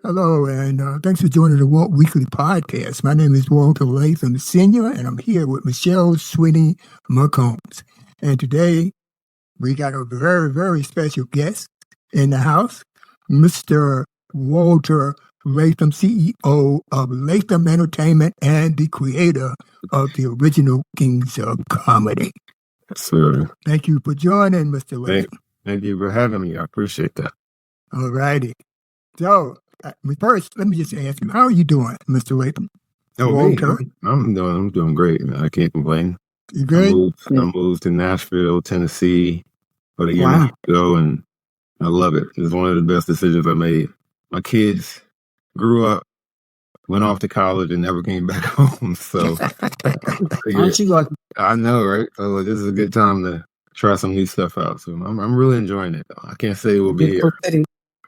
Hello, and thanks for joining the Walt Weekly Podcast. My name is Walter Latham Sr, and I'm here with Michelle Swiney McCombs. And today, we got a very, very special guest in the house, Mr. Walter Latham, CEO of Latham Entertainment and the creator of the original Kings of Comedy. Sir. Thank you for joining, Mr. Latham. Thank you for having me. I appreciate that. All righty. So, first, let me just ask you, how are you doing, Mr. Latham? Walter? I'm doing great, man. I can't complain. You good? I moved to Nashville, Tennessee about a year and a half ago, and I love it. It's one of the best decisions I made. My kids grew up, went off to college, and never came back home. So, aren't you lucky? I know, right? So this is a good time to try some new stuff out. So I'm really enjoying it. I can't say it will be here.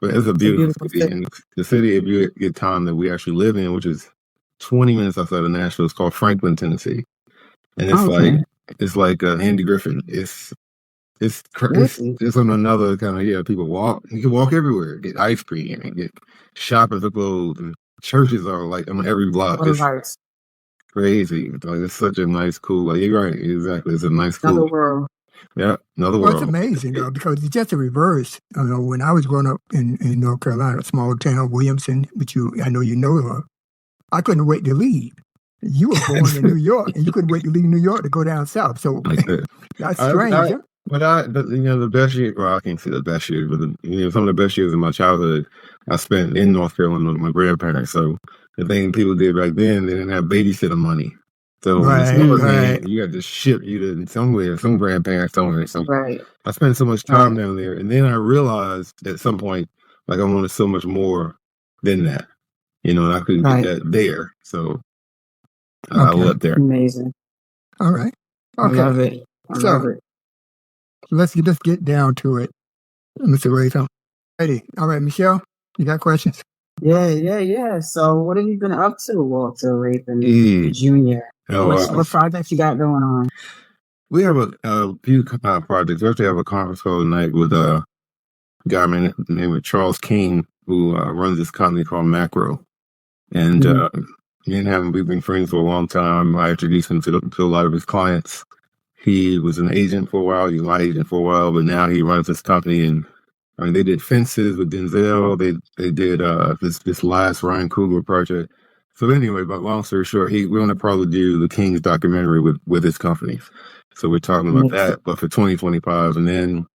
But it's a beautiful city. And the city, if you get time that we actually live in, which is 20 minutes outside of Nashville, it's called Franklin, Tennessee. And it's like Andy Griffin. It's on another kind of, people walk. You can walk everywhere, get ice cream and get shopping for clothes. And churches are like on every block. It's crazy. Like, it's such a nice, cool, like, you're right, exactly. It's a nice, cool. Another world. Yeah, another world. It's amazing, though, because it's just a reverse. When I was growing up in North Carolina, a small town, Williamson, which I know you know of, I couldn't wait to leave. You were born in New York, and you couldn't wait to leave New York to go down south. So that's strange. But the best year, well, I can't say the best years, but some of the best years of my childhood I spent in North Carolina with my grandparents. So the thing people did back then, they didn't have babysitter money. So you got to ship you to somewhere, some grandparents somewhere. So I spent so much time down there, and then I realized at some point, like, I wanted so much more than that. And I couldn't get that there. So I left there. Amazing. All right. Okay. I love it. Love it. Let's just get down to it, Mr. Latham. Ready? All right, Michelle, you got questions? Yeah. So what have you been up to, Walter Latham Jr.? What projects you got going on? We have a few projects. We actually have a conference call tonight with a guy named Charles King, who runs this company called Macro. And me and him, we've been friends for a long time. I introduced him to a lot of his clients. He was an agent for a while. He was my agent for a while, but now he runs this company. And they did Fences with Denzel. They did this last Ryan Coogler project. So anyway, but long story short, we want to probably do the Kings documentary with his company. So we're talking about that, but for 2025. And then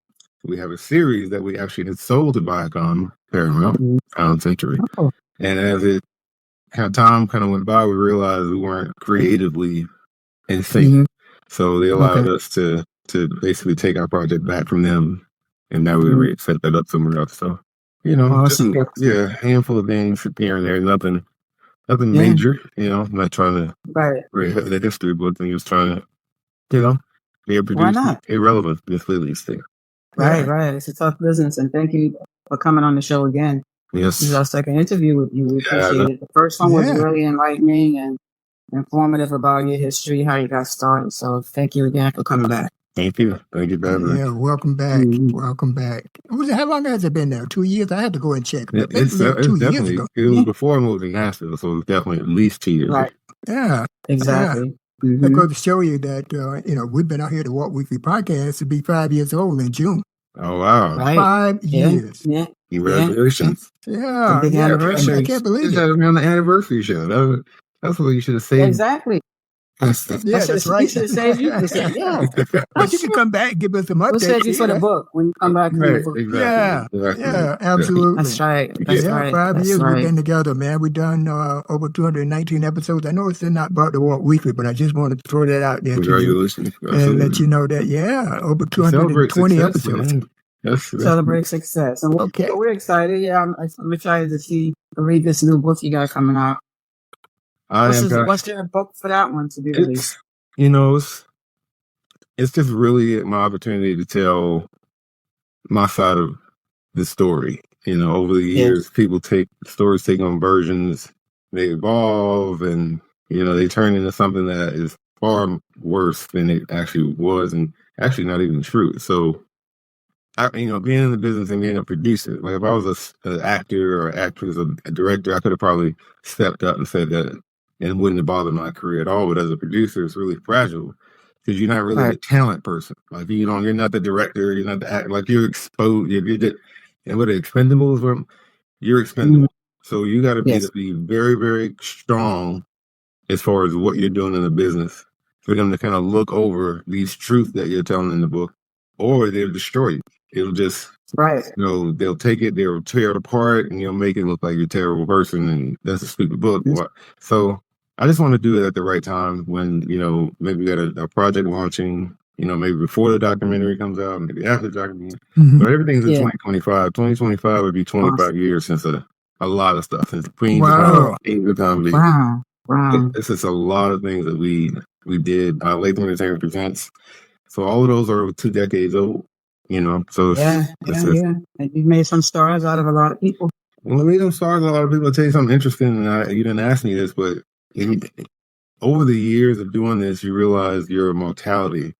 we have a series that we actually had sold to Viacom, Paramount, Century. And as time went by, we realized we weren't creatively in sync. So they allowed us to basically take our project back from them, and now we set that up somewhere else. So, awesome. A handful of things here and there, nothing major, I'm not trying to write the history book and just trying to, be a producer. Why not? Irrelevant, just these things. Right. It's a tough business, and thank you for coming on the show again. Yes. This is our second interview with you. We appreciate it. The first one was really enlightening and informative about your history, how you got started. So thank you again for coming back. Thank you. Thank you very much. Yeah, welcome back. Welcome back. How long has it been now? 2 years? I had to go and check. It's 2 years ago. It was before I moved to Nashville, so it was definitely at least 2 years. Right. Yeah. Exactly. That goes to show you that, we've been out here to Walt Weekly Podcast to be 5 years old in June. Oh, wow. Right. 5 years. Yeah. Congratulations. Yeah. Big anniversary. I can't believe it. You on the anniversary show. That's what you should have saved. Exactly. That's right. You should have saved you. But you can come back and give us some updates. We'll save you for the book when you come back. Exactly. Yeah, absolutely. That's right. 5 years we've been together, man. We've done over 219 episodes. I know it's not about the Walt Weekly, but I just wanted to throw that out there to you and let you know that, over 220 episodes. Celebrate success. And we're excited. Yeah, I'm excited to read this new book you got coming out. What's your book for that one to be released? It's just really my opportunity to tell my side of the story. Over the years, people stories take on versions, they evolve, and they turn into something that is far worse than it actually was, and actually not even true. So being in the business and being a producer, like if I was an actor or actress or a director, I could have probably stepped up and said that and it wouldn't have bothered my career at all. But as a producer, it's really fragile because you're not really a talent person. Like, you're not the director, you're not the actor, like you're exposed, and with the Expendables, you're expendable. So you got to be very, very strong as far as what you're doing in the business for them to kind of look over these truths that you're telling in the book, or they'll destroy you. It'll just, they'll take it, they'll tear it apart, and you'll make it look like you're a terrible person, and that's a stupid book. So I just want to do it at the right time when, maybe we got a project launching, maybe before the documentary comes out, maybe after the documentary. But everything's in 2025. 2025 would be 25 years since a lot of stuff, since Queen's Comedy. Wow. It's just a lot of things that we did. Latham Entertainment Presents. So all of those are 2 decades old, So and you made some stars out of a lot of people. Well, I made some stars out of a lot of people. I'll tell you something interesting, and you didn't ask me this, but over the years of doing this, you realize your mortality,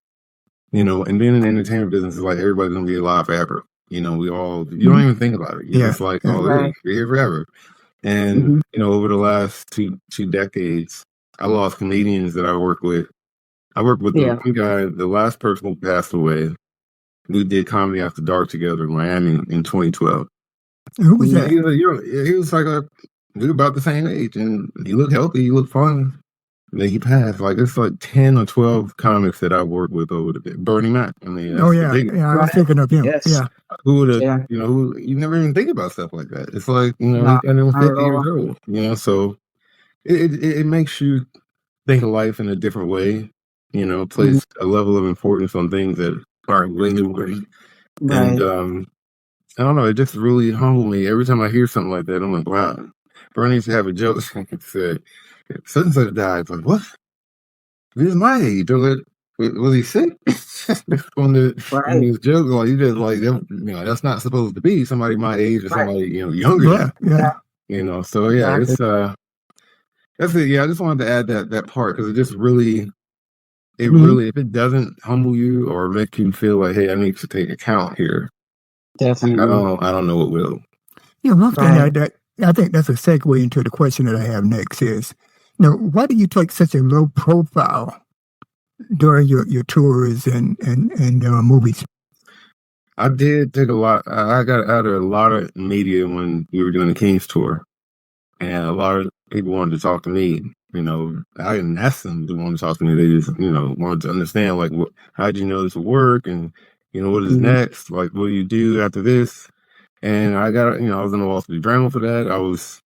and being in the entertainment business is like everybody's gonna be alive forever. You don't even think about it. You're just like, you're here forever. And, over the last two decades, I lost comedians that I worked with. I worked with the one guy, the last person who passed away. We did Comedy After Dark together in Miami in 2012. Who was that? He was like we were about the same age, and he looked healthy, he looked fun. And then he passed. Like, it's like 10 or 12 comics that I've worked with over the day. Bernie Mac. I mean, I was thinking of him. Yes. Yeah. Who would have, you never even think about stuff like that. It's like, he's not even 50 years old, so it makes you think of life in a different way, place a level of importance on things that aren't really important. And, I don't know, it just really humbled me. Every time I hear something like that, I'm like, wow. Bernie used to have a joke that said, such and such died. It's like, what? This is my age. Was he sick? on these jokes, like, you just like, that's not supposed to be somebody my age or somebody, younger. Yeah. So it's that's it. Yeah, I just wanted to add that part because it just really, really, if it doesn't humble you or make you feel like, hey, I need to take account here, definitely, I don't know what will. One thing I think that's a segue into the question that I have next is, why do you take such a low profile during your tours and movies? I did take a lot. I got out of a lot of media when we were doing the Kings tour, and a lot of people wanted to talk to me. I didn't ask them to want to talk to me. They just, wanted to understand, like, how did you know this would work, and what is next? Like, what do you do after this? And I got, I was in the Wall Street Journal for that. I was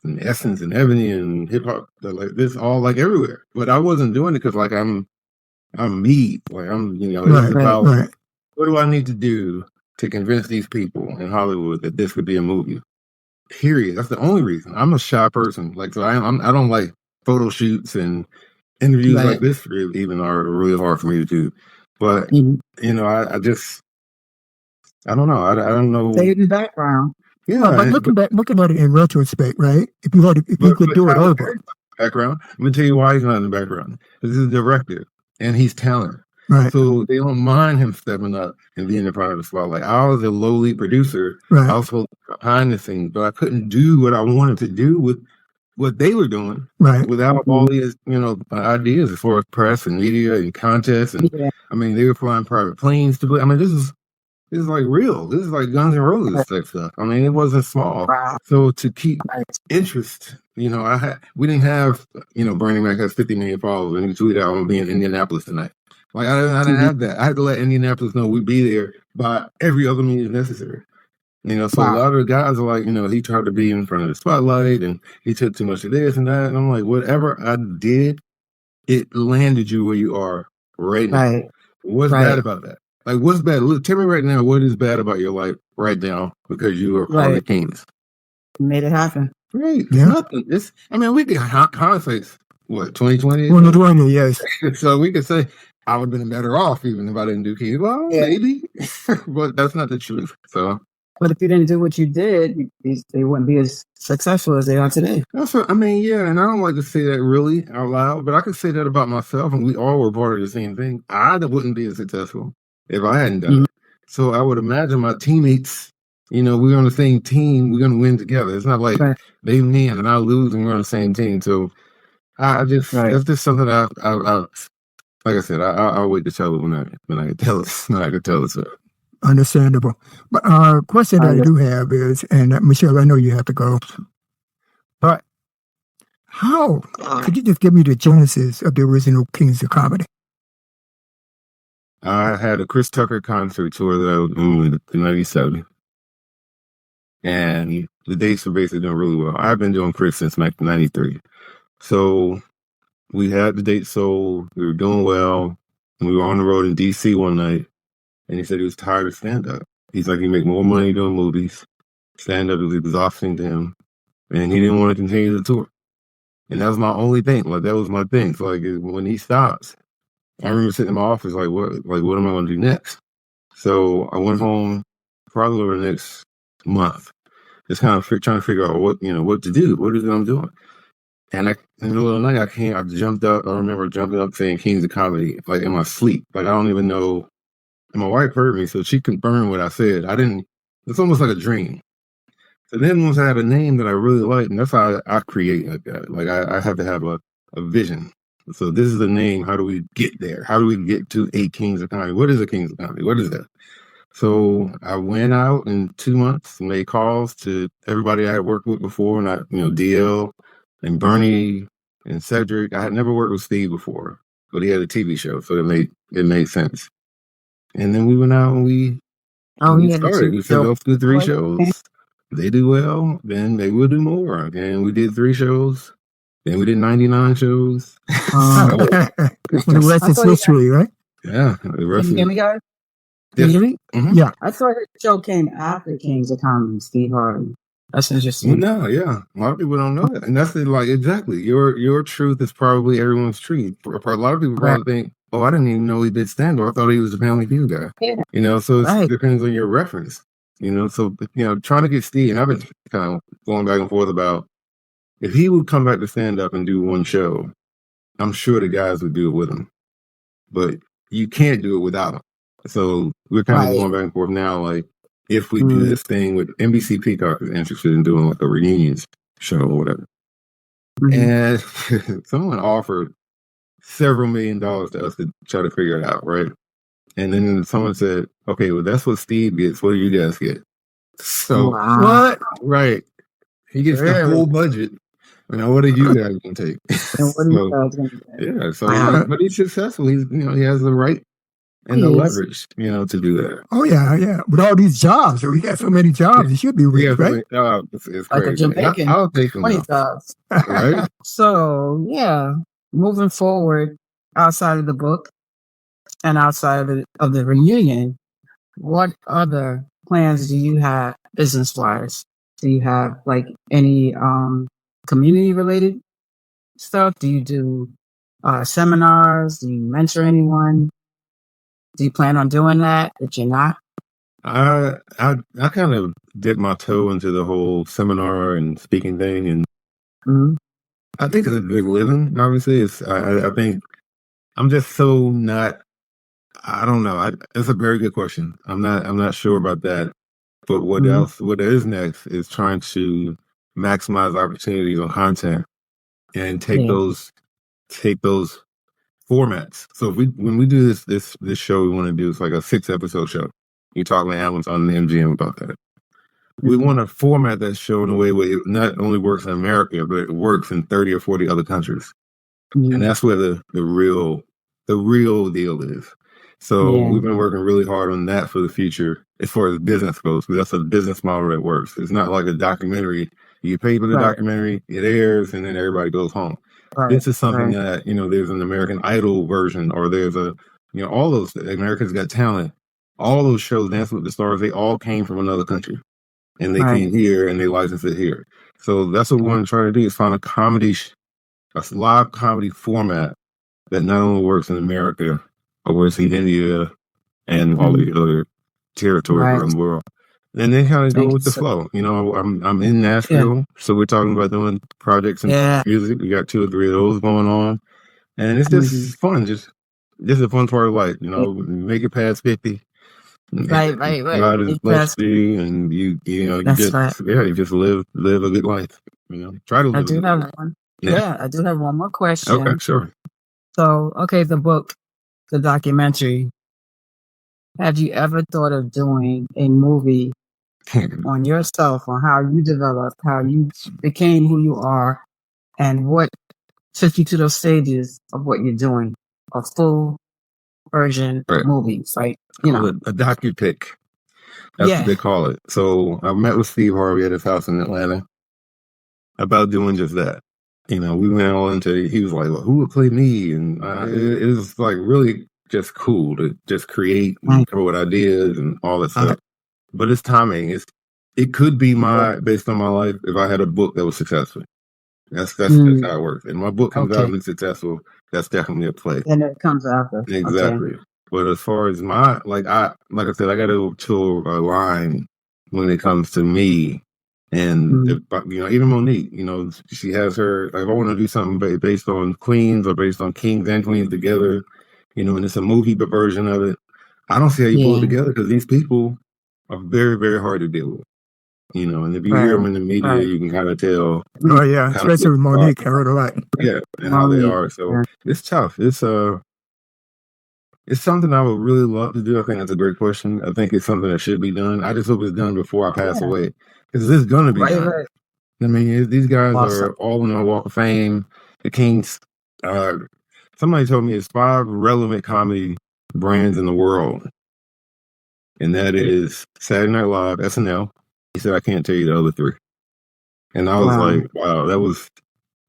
in Essence and Ebony and hip hop, like this, all like everywhere. But I wasn't doing it because, like, I'm me. Like, I'm, it's about what do I need to do to convince these people in Hollywood that this could be a movie? Period. That's the only reason. I'm a shy person. Like, so I don't like photo shoots and interviews like this. Even are really hard for me to do. But I don't know. I don't know. Stay in the background. Yeah, but looking at it in retrospect, right? If you could do it over. Background. Let me tell you why he's not in the background. This is a director, and he's talented. Right. So they don't mind him stepping up and being in front of the spotlight. I was a lowly producer. Right. I was behind the scenes, but I couldn't do what I wanted to do with what they were doing. Right. Without all these, ideas as far as press and media and contests. And I mean, they were flying private planes to do. I mean, this is like real. This is like Guns N' Roses type stuff. I mean, it wasn't small. Wow. So to keep interest, we didn't have, Bernie Mac has 50 million followers and he tweeted out, I'm going to be in Indianapolis tonight. Like, I didn't have that. I had to let Indianapolis know we'd be there by every other means necessary. So a lot of the guys are like, he tried to be in front of the spotlight and he took too much of this and that. And I'm like, whatever I did, it landed you where you are right now. Right. What's bad about that? Like, what's bad? Look, tell me right now, what is bad about your life right now because you are part of the Kings? Made it happen. Right. Yeah. Nothing. We can hindsight, what, 2020? 2020, yes. So we could say, I would have been better off even if I didn't do Kings. Well, maybe. But that's not the truth. So. But if you didn't do what you did, they wouldn't be as successful as they are today. That's what, and I don't like to say that really out loud, but I could say that about myself, and we all were part of the same thing. I wouldn't be as successful if I hadn't done it. So I would imagine my teammates, we're on the same team. We're going to win together. It's not like they win and I lose and we're on the same team. So that's just something I like I said, I'll wait to tell it when I can tell it. When I can tell it. So. Understandable. But question that I do have is, and Michelle, I know you have to go, but how could you just give me the genesis of the original Kings of Comedy? I had a Chris Tucker concert tour that I was doing in '97, and the dates were basically doing really well. I've been doing Chris since '93, so we had the date sold. We were doing well, and we were on the road in DC one night. And he said he was tired of stand-up. He's like, he make more money doing movies. Stand-up is exhausting to him. And he didn't want to continue the tour. And that was my only thing. Like, that was my thing. So, like, when he stops, I remember sitting in my office, like, what am I going to do next? So I went home probably over the next month, just kind of trying to figure out what to do. What is it I'm doing? And in the middle of the night, I jumped up. I remember jumping up saying Kings of Comedy, like, in my sleep. Like, I don't even know. And my wife heard me, so she confirmed what I said. It's almost like a dream. So then once I had a name that I really liked, and that's how I create like that. Like I have to have a vision. So this is the name. How do we get there? How do we get to 8 Kings of Comedy? What is a Kings of Comedy? What is that? So I went out in 2 months and made calls to everybody I had worked with before, and DL and Bernie and Cedric. I had never worked with Steve before, but he had a TV show, so it made sense. And then we went out and we started. We said, let's do 3 shows. They do well, then maybe we'll do more. And we did 3 shows. Then we did 99 shows. The rest is history, right? Yeah. The rest Can you hear me, guys? Can you hear me? Mm-hmm. Yeah. I thought the show came after Kings of Comedy, Steve Harvey. That's interesting. No, yeah. A lot of people don't know that. And that's like, exactly. Your truth is probably everyone's truth. For a lot of people probably think, oh, I didn't even know he did stand-up. I thought he was a Family Feud guy. Yeah. So it depends on your reference. So, trying to get Steve, and I've been kind of going back and forth about if he would come back to stand-up and do 1 show, I'm sure the guys would do it with him. But you can't do it without him. So we're kind of going back and forth now, like, if we do this thing with NBC Peacock is interested in doing like a reunions show or whatever. And someone offered several $1 million to us to try to figure it out, right? And then someone said, okay, well, that's what Steve gets. What do you guys get? So, what? Right. He gets the whole budget. Now, what are you guys going to take? Yeah. So, but he's successful. He's, he has the right and the leverage, to do that. Oh, yeah. With all these jobs, we got so many jobs, he should be rich, right? It's like crazy. a Jamaican. I'll take him 20 jobs. Right? So, yeah, moving forward, outside of the book and outside of the reunion, what other plans do you have business-wise? Do you have, like, any community-related stuff? Do you do seminars? Do you mentor anyone? Do you plan on doing that? If you're not? I kind of dipped my toe into the whole seminar and speaking thing, and I think it's a big living. Obviously, I think I'm just so not. I don't know. It's a very good question. I'm not sure about that. But what else? What is next is trying to maximize opportunities on content and take those formats. So when we do this show, we want to do, it's like a 6-episode show. You talk to Alan's on the MGM about that. We want to format that show in a way where it not only works in America, but it works in 30 or 40 other countries. And that's where the real deal is. So we've been working really hard on that for the future as far as business goes, because that's a business model that works. It's not like a documentary. You pay for the documentary, it airs, and then everybody goes home. This is something that, there's an American Idol version, or there's all those, America's Got Talent, all those shows, Dancing with the Stars, they all came from another country. And they came here and they licensed it here. So that's what we want to try to do, is find a live comedy format that not only works in America, but works in India and all the other territories around the world. And then kind of go with the flow. I'm in Nashville, so we're talking about doing projects and music. We got 2 or 3 of those going on. And it's just fun. This is a fun part of life, make it past 50. Right. God is blessed you, and you just you just live a good life. Try to live. I do have one. Yeah, I do have one more question. Okay, sure. So, the book, the documentary. Have you ever thought of doing a movie on yourself, on how you developed, how you became who you are, and what took you to those stages of what you're doing? A full version movie, right? Call it a docu-pic. That's what they call it. So I met with Steve Harvey at his house in Atlanta about doing just that. We went all into, he was like, well, who would play me? And it was like really just cool to just create and come up with ideas and all that stuff. But it's timing. It could be based on my life, if I had a book that was successful. That's how it works. And my book comes out and it's successful, that's definitely a play. And it comes after. Exactly. Okay. But as far as my, like I said, I got to toe a line when it comes to me. And even Monique, she has her, like, if I want to do something based on queens or based on kings and queens together, and it's a movie version of it, I don't see how you pull it together, because these people are very, very hard to deal with. And if you hear them in the media, you can kind of tell. Oh yeah, especially with Monique, I heard a lot. Yeah, and how they are. So it's tough. It's something I would really love to do. I think that's a great question. I think it's something that should be done. I just hope it's done before I pass away, because this is going to be done. Right. I mean, these guys are all in the Walk of Fame. The Kings. Somebody told me it's 5 relevant comedy brands in the world, and that is Saturday Night Live, SNL. He said, I can't tell you the other 3. And I was like, wow, that was,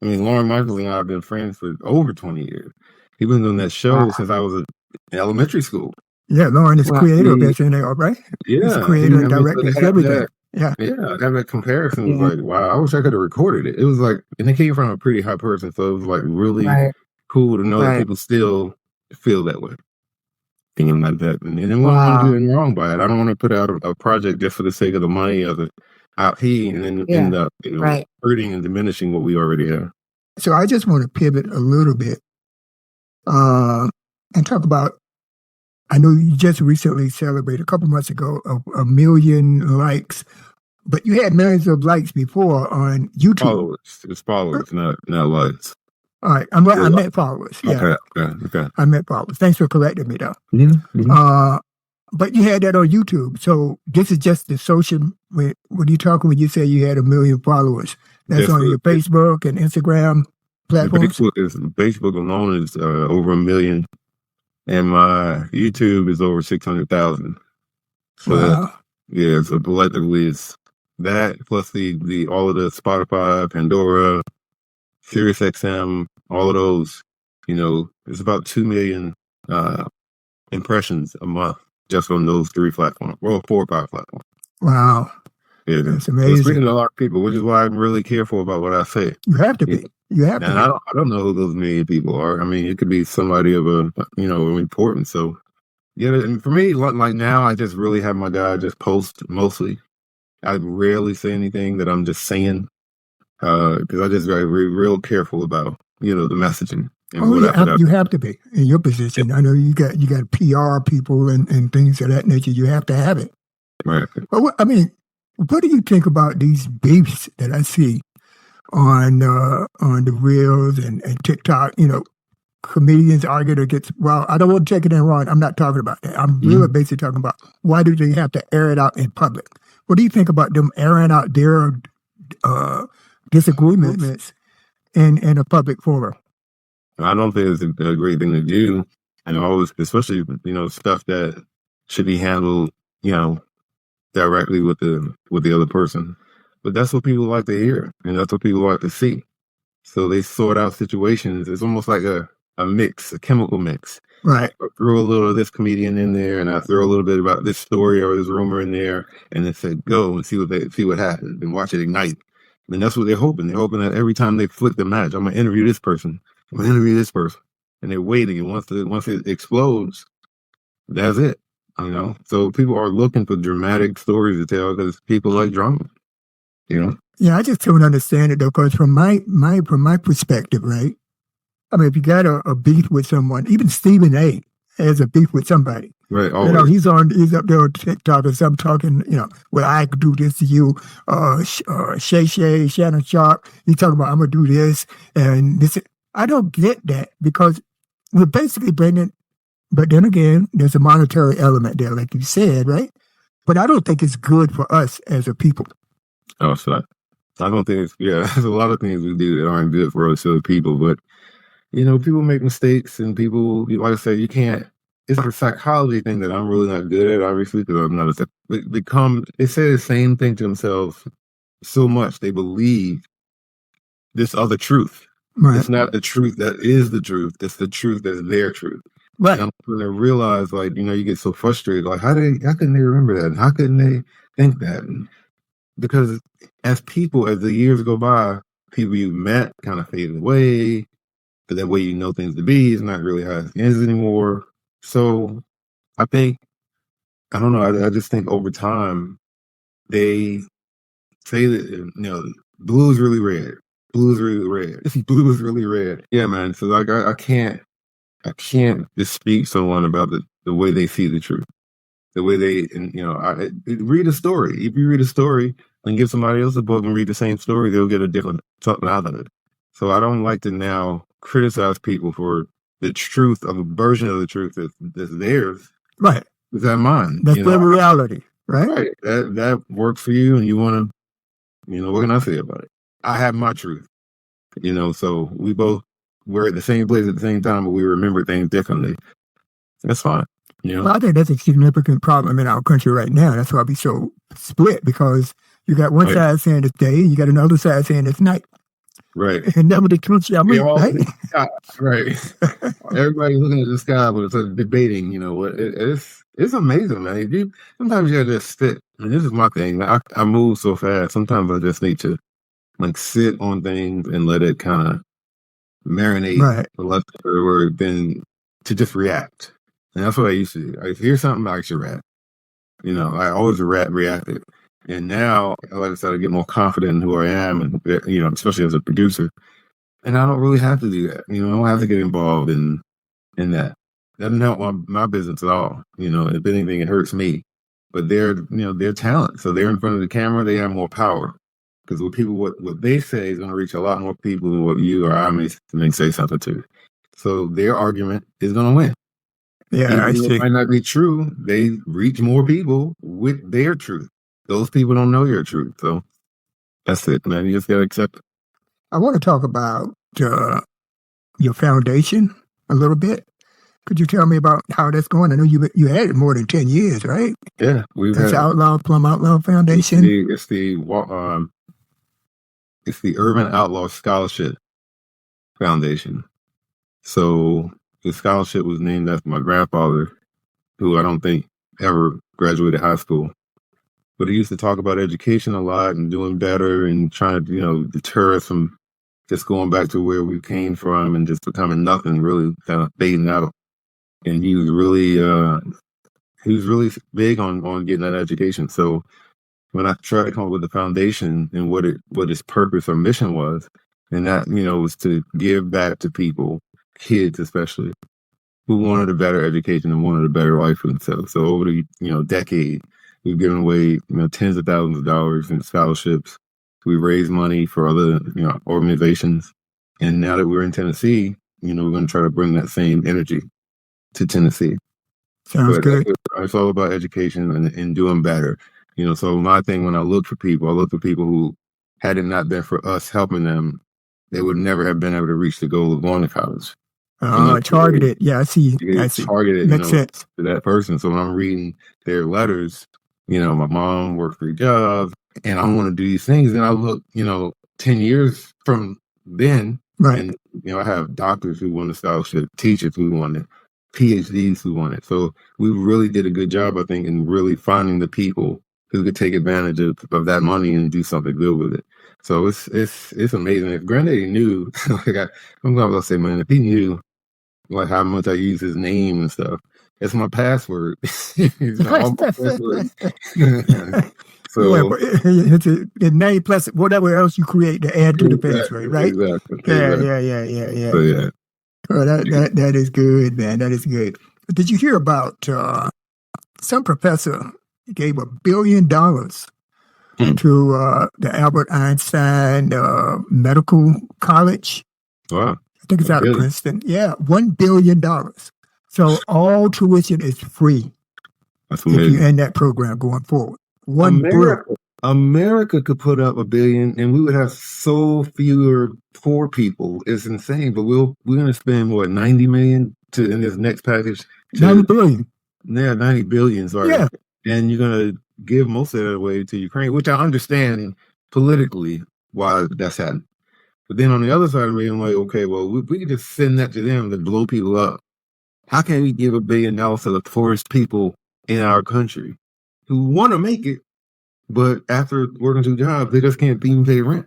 Lauren Michaels and I have been friends for over 20 years. He's been doing that show since I was in elementary school. Yeah, Lauren is creator of SNL, right? Yeah. He's creator and director, everything. Yeah, that comparison was like, wow, I wish I could have recorded it. It was like, and it came from a pretty high person, so it was like really cool to know that people still feel that way. Thinking like that. And then we don't want to do anything wrong by it. I don't want to put out a project just for the sake of the money of the IP and then end up, hurting and diminishing what we already have. So I just want to pivot a little bit and talk about, I know you just recently celebrated a couple months ago a million likes, but you had millions of likes before on YouTube. Followers. It's followers, not likes. All right. I meant followers. Yeah. Okay. I meant followers. Thanks for correcting me, though. Mm-hmm. But you had that on YouTube. So this is just the social, when you talking, when you say you had 1 million followers, that's on your Facebook and Instagram platforms? Facebook alone is over 1 million. And my YouTube is over 600,000. So so collectively it's that plus the all of the Spotify, Pandora, SiriusXM, all of those, it's about 2 million impressions a month just on those 3 platforms. Well, 4 or 5 platforms. Wow. Yeah, that's amazing. It's speaking to a lot of people, which is why I'm really careful about what I say. You have to be. You have to be. I don't know who those million people are. I mean, it could be somebody of importance. So, yeah, and for me, like now, I just really have my guy just post mostly. I rarely say anything that I'm just saying because I just very real careful about the messaging. And you have to be in your position. I know you got PR people and things of that nature. You have to have it. Right. But what do you think about these beefs that I see on the reels and TikTok? Comedians argue against. Well, I don't want to take it in wrong. I'm not talking about that. I'm really basically talking about why do they have to air it out in public? What do you think about them airing out their disagreements in a public forum? I don't think it's a great thing to do, and always, especially stuff that should be handled, directly with the other person. But that's what people like to hear, and that's what people like to see. So they sort out situations. It's almost like a mix, a chemical mix. Right. I throw a little of this comedian in there, and I throw a little bit about this story or this rumor in there, and then say, go and see what happens, and watch it ignite. And that's what they're hoping. They're hoping that every time they flick the match, I'm gonna interview this person. I'm gonna interview this person, and they're waiting. And once it explodes, that's it. So people are looking for dramatic stories to tell because people like drama. Yeah, I just don't understand it though, because from my perspective, right? I mean, if you got a beef with someone, even Stephen A. has a beef with somebody. Right. Always. He's up there on TikTok or something talking, well, I could do this to you. Shay, Shannon Sharp, he's talking about, I'm going to do this and this. I don't get that because we're basically bringing, but then again, there's a monetary element there, like you said, right? But I don't think it's good for us as a people. Oh, so I don't think there's a lot of things we do that aren't good for us as people, but, people make mistakes and people, like I said, you can't, it's a psychology thing that I'm really not good at, obviously, because I'm not they say the same thing to themselves so much. They believe this other truth. Right. It's not the truth that is the truth. It's the truth that's their truth. Right. And when they realize, like, you get so frustrated, like, how couldn't they remember that? How couldn't they think that? And because as the years go by, people you met kind of fade away. But that way things to be is not really how it is anymore. So I think, I don't know, I just think over time, they say that, blue is really red. Blue is really red. Blue is really red. Yeah, man. So like, I can't dispute someone about the way they see the truth. The way they, read a story. If you read a story and give somebody else a book and read the same story, they'll get a different something out of it. So I don't like to now criticize people for the truth of a version of the truth that's theirs. Right. Is that mine? That's their reality, right? Right. That works for you and you want to, what can I say about it? I have my truth, so we're at the same place at the same time, but we remember things differently. That's fine. Well, I think that's a significant problem in our country right now. That's why we so split, because you got one side saying it's day and you got another side saying it's night. Right. And never the truth. Right? Right. Everybody's looking at the sky, but it's debating, it's amazing, man. Sometimes you gotta just sit. And this is my thing. I move so fast. Sometimes I just need to sit on things and let it kind of marinate, right, for less of the word, than to just react. And that's what I used to do. I hear something, I should react. I always reacted. And now, like I said, I get more confident in who I am, and especially as a producer. And I don't really have to do that. I don't have to get involved in that. That doesn't help my business at all. If anything, it hurts me. But they're talent. So they're in front of the camera, they have more power. Because what they say is going to reach a lot more people than what you or I may say something to. So their argument is going to win. Yeah, I see. It might not be true. They reach more people with their truth. Those people don't know your truth. So that's it, man. You just got to accept it. I want to talk about your foundation a little bit. Could you tell me about how that's going? I know you had it more than 10 years, right? Yeah, That's Plum Outlaw Foundation. It's the Urban Outlaw Scholarship Foundation. So the scholarship was named after my grandfather, who I don't think ever graduated high school. But he used to talk about education a lot and doing better and trying to, deter us from just going back to where we came from and just becoming nothing, really kind of fading out. And he was really big on getting that education. So when I tried to come up with the foundation and what its purpose or mission was, and that, was to give back to people, kids especially, who wanted a better education and wanted a better life for themselves. So over the, decade, we've given away, tens of thousands of dollars in scholarships. We raise money for other, organizations. And now that we're in Tennessee, we're going to try to bring that same energy to Tennessee. Sounds good. It's all about education and doing better. So my thing, when I look for people who, had it not been for us helping them, they would never have been able to reach the goal of going to college. Targeted. Yeah, I see. Targeted, Makes sense. to that person. So when I'm reading their letters, my mom worked 3 jobs and I want to do these things. And I look, 10 years from then, right, and, I have doctors who want a scholarship, teachers who want it, PhDs who want it. So we really did a good job, I think, in really finding the people who could take advantage of that money and do something good with it. So it's amazing. If Granddaddy knew, I'm going to say, man, if he knew like how much I use his name and stuff, it's my password. It's all my password. So it's a name plus whatever else you create to add to the password, right? Exactly. Yeah. So yeah. Oh, that is good, man. That is good. did you hear about some professor gave $1 billion to the Albert Einstein Medical College? Wow. I think it's out of Princeton. Yeah, $1 billion. So all tuition is free. That's amazing. If you end that program going forward. America could put up $1 billion, and we would have so fewer poor people. It's insane. But we're going to spend what, $90 million in this next package. $90 billion. Yeah, $90 billion. Sorry. Yeah. And you're going to give most of that away to Ukraine, which I understand politically why that's happening. But then on the other side of me, I'm like, okay, well, we could just send that to them to blow people up. How can we give $1 billion to the poorest people in our country who want to make it, but after working 2 jobs, they just can't even pay rent?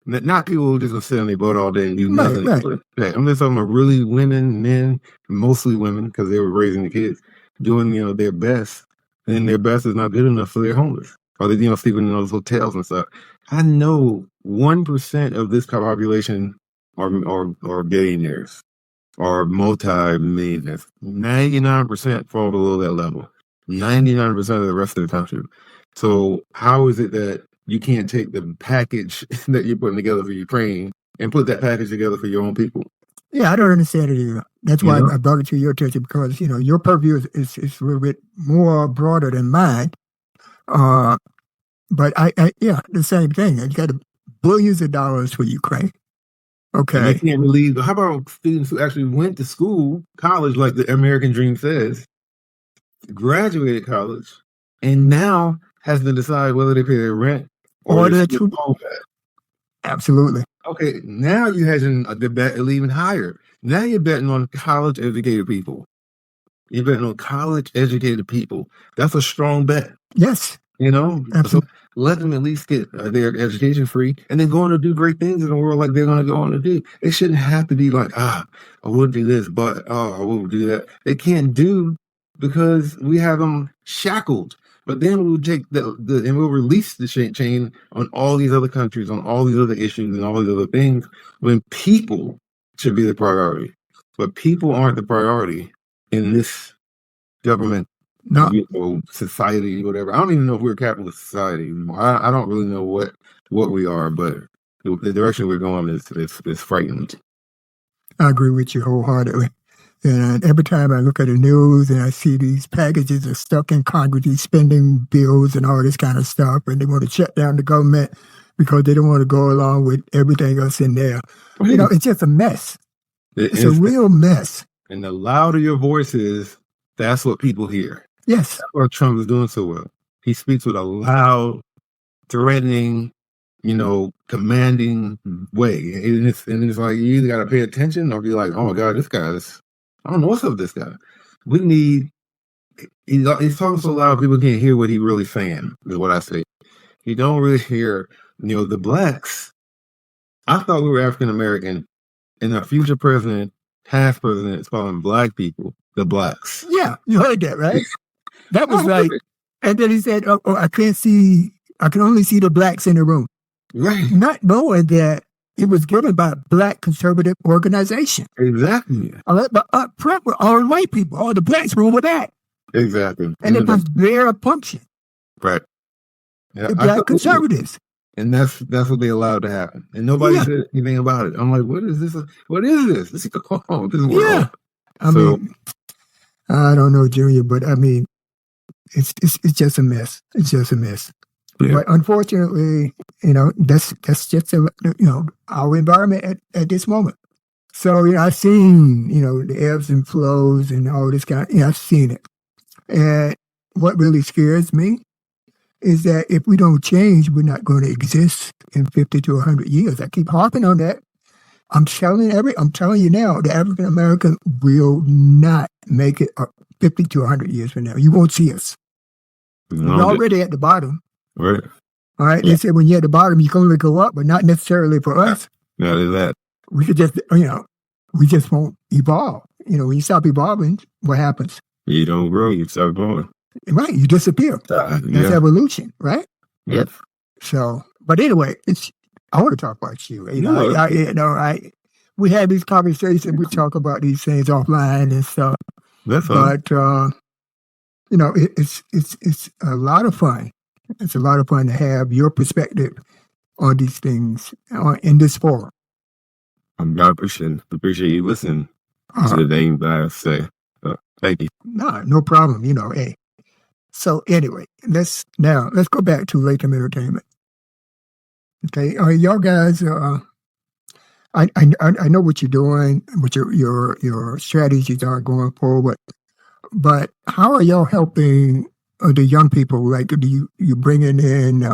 Not people who just sit on their butt all day and do nothing. Right. I'm just talking about really women, men, mostly women, because they were raising the kids, doing their best, and their best is not good enough for their homeless, or they sleeping in those hotels and stuff. I know 1% of this population are billionaires or multi-millionaires. 99% fall below that level. 99% of the rest of the country. So how is it that you can't take the package that you're putting together for Ukraine and put that package together for your own people? Yeah, I don't understand it either. That's why I brought it to your attention, because, your purview is a little bit more broader than mine. But the same thing. You got billions of dollars for Ukraine. Okay. And they can't believe. How about students who actually went to school, college, like the American dream says, graduated college, and now has to decide whether they pay their rent or their student loan back? Absolutely. Okay, now you're hedging the bet even higher. Now you're betting on college-educated people. You're betting on college-educated people. That's a strong bet. Yes. Absolutely. So let them at least get their education free and then go on to do great things in the world like they're going to go on to do. It shouldn't have to be like, I will do this, but I won't do that. They can't do because we have them shackled. But then we'll take and we'll release the chain on all these other countries, on all these other issues and all these other things, when people should be the priority. But people aren't the priority in this government, society, whatever. I don't even know if we're a capitalist society anymore. I don't really know what we are, but the direction we're going is frightening. I agree with you wholeheartedly. And every time I look at the news and I see these packages are stuck in Congress, these spending bills and all this kind of stuff, and they want to shut down the government because they don't want to go along with everything else in there. Right. It's just a mess. It's a real mess. And the louder your voice is, that's what people hear. Yes. That's what Trump is doing so well. He speaks with a loud, threatening, commanding way. And it's like you either got to pay attention or be like, oh my God, this guy is... I don't know what's up with this guy. We need... He's talking so loud people can't hear what he's really saying, is what I say. You don't really hear, the blacks. I thought we were African-American, and our future president, past president, is calling black people the blacks. Yeah, you heard that, right? That was like... And then he said, I can only see the blacks in the room. Right. Not knowing that it was given by a black conservative organization. Exactly. But up front were all white people. All the blacks were over that. Exactly. And it was their function. Right. Yeah, the black conservatives. And that's what they allowed to happen. And nobody said anything about it. I'm like, what is this? What is this? This is world. Yeah. I mean, I don't know, Junior, but I mean, it's just a mess. It's just a mess. Yeah. But unfortunately, that's just our environment at this moment. So I've seen the ebbs and flows and all this kind. I've seen it, and what really scares me is that if we don't change, we're not going to exist in 50 to 100 years. I keep harping on that. I'm telling you now, the African American will not make it 50 to 100 years from now. You won't see us. We're already at the bottom. Right. All right. Yeah. They say when you're at the bottom, you can only go up, but not necessarily for us. Not that. We could just, we just won't evolve. When you stop evolving, what happens? You don't grow. You stop growing. Right. You disappear. That's evolution, right? Yep. So, but anyway, I want to talk about you. We have these conversations. We talk about these things offline and stuff. That's fun. But it's a lot of fun. It's a lot of fun to have your perspective on these things in this forum. I appreciate you listening to the things that I say. Thank you. No problem. Hey. So anyway, let's go back to Latham Entertainment. Okay, y'all guys. I know what you're doing, what your strategies are going forward. But how are y'all helping the young people? Like, do you bringing in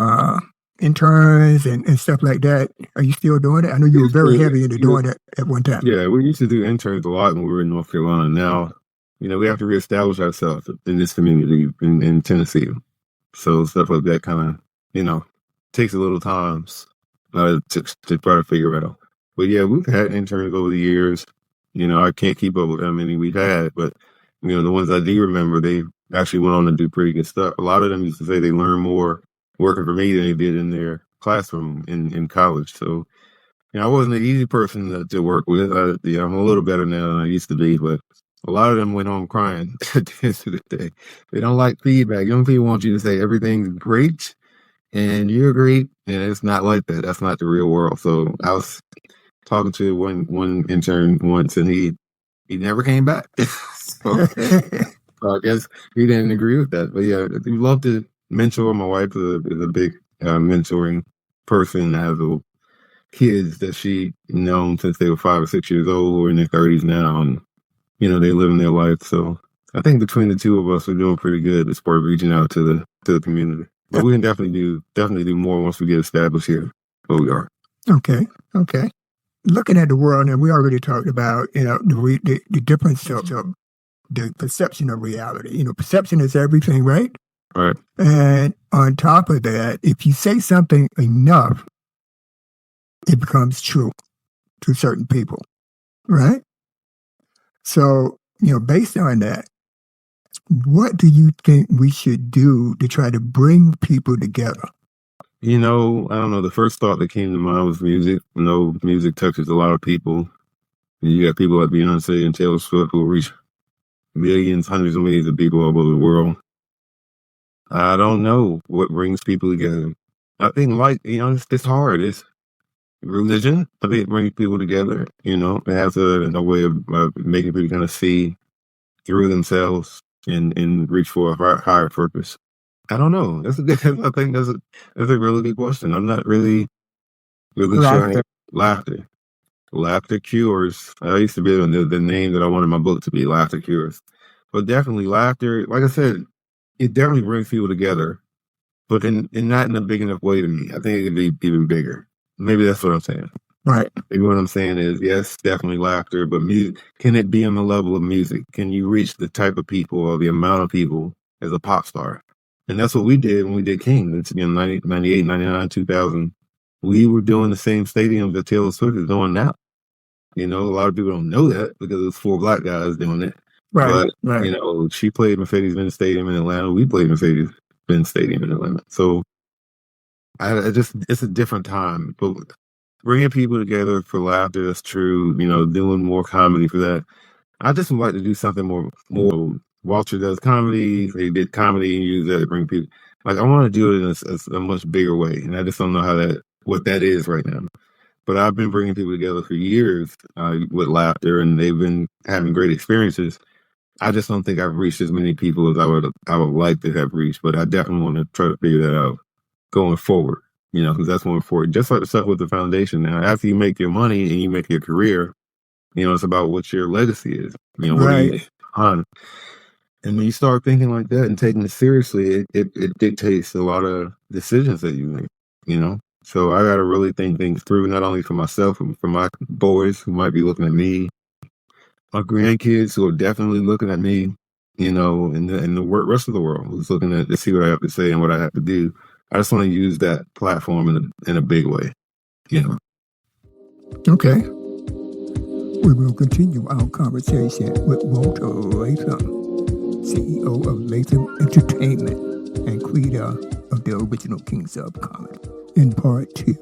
interns and stuff like that? Are you still doing it? I know you were very heavy into doing it at one time. Yeah, we used to do interns a lot when we were in North Carolina. Now, we have to reestablish ourselves in this community in Tennessee. So stuff like that kind of, takes a little time to try to figure out. But yeah, we've had interns over the years. I can't keep up with how many we've had, but the ones I do remember, they actually went on to do pretty good stuff. A lot of them used to say they learned more working for me than they did in their classroom in college. So, I wasn't an easy person to work with. I'm a little better now than I used to be, but a lot of them went home crying at the end of the day. They don't like feedback. Young people want you to say everything's great and you're great, and it's not like that. That's not the real world. So I was talking to one intern once, and he never came back. So I guess he didn't agree with that. But yeah, we love to mentor. My wife is a big mentoring person. I have kids that she known since they were 5 or 6 years old, or in their 30s now, and they live in their life. So I think between the two of us, we're doing pretty good as far as reaching out to the community. But we can definitely do more once we get established here where we are. Okay. Looking at the world, and we already talked about the difference of the perception of reality. Perception is everything, right? Right. And on top of that, if you say something enough, it becomes true to certain people, right? So, based on that, what do you think we should do to try to bring people together? I don't know. The first thought that came to mind was music. Music touches a lot of people. You got people like Beyonce and Taylor Swift who reach millions, hundreds of millions of people all over the world. I don't know what brings people together. I think, it's hard. It's religion. I think it brings people together. It has a way of making people kind of see through themselves and reach for a higher purpose. I don't know. I think that's a really good question. I'm not really sure. Laughter. Laughter cures. I used to be the name that I wanted my book to be, Laughter Cures. But definitely laughter, like I said, it definitely brings people together, but not in a big enough way to me. I think it could be even bigger. Maybe that's what I'm saying. Right. Maybe what I'm saying is, yes, definitely laughter, but music, can it be on the level of music? Can you reach the type of people or the amount of people as a pop star? And that's what we did when we did King. It's 98, 99, 2000. We were doing the same stadium that Taylor Swift is doing now. A lot of people don't know that because it's 4 black guys doing it. Right. But, she played Mercedes-Benz Stadium in Atlanta. We played Mercedes-Benz Stadium in Atlanta. So it's a different time. But bringing people together for laughter, that's true. Doing more comedy for that. I just would like to do something more. Walter does comedy. They did comedy and use that to bring people. Like, I want to do it in a much bigger way, and I just don't know what that is right now. But I've been bringing people together for years with laughter, and they've been having great experiences. I just don't think I've reached as many people as I would like to have reached. But I definitely want to try to figure that out going forward. Because that's more important. Just like the stuff with the foundation. Now, after you make your money and you make your career, it's about what your legacy is. What are you on? And when you start thinking like that and taking it seriously, it dictates a lot of decisions that you make, So I got to really think things through, not only for myself, but for my boys who might be looking at me, my grandkids who are definitely looking at me, and the rest of the world who's looking to see what I have to say and what I have to do. I just want to use that platform in a big way, Okay. We will continue our conversation with Walter Latham, CEO of Latham Entertainment and creator of the original Kings of Comedy, in part 2.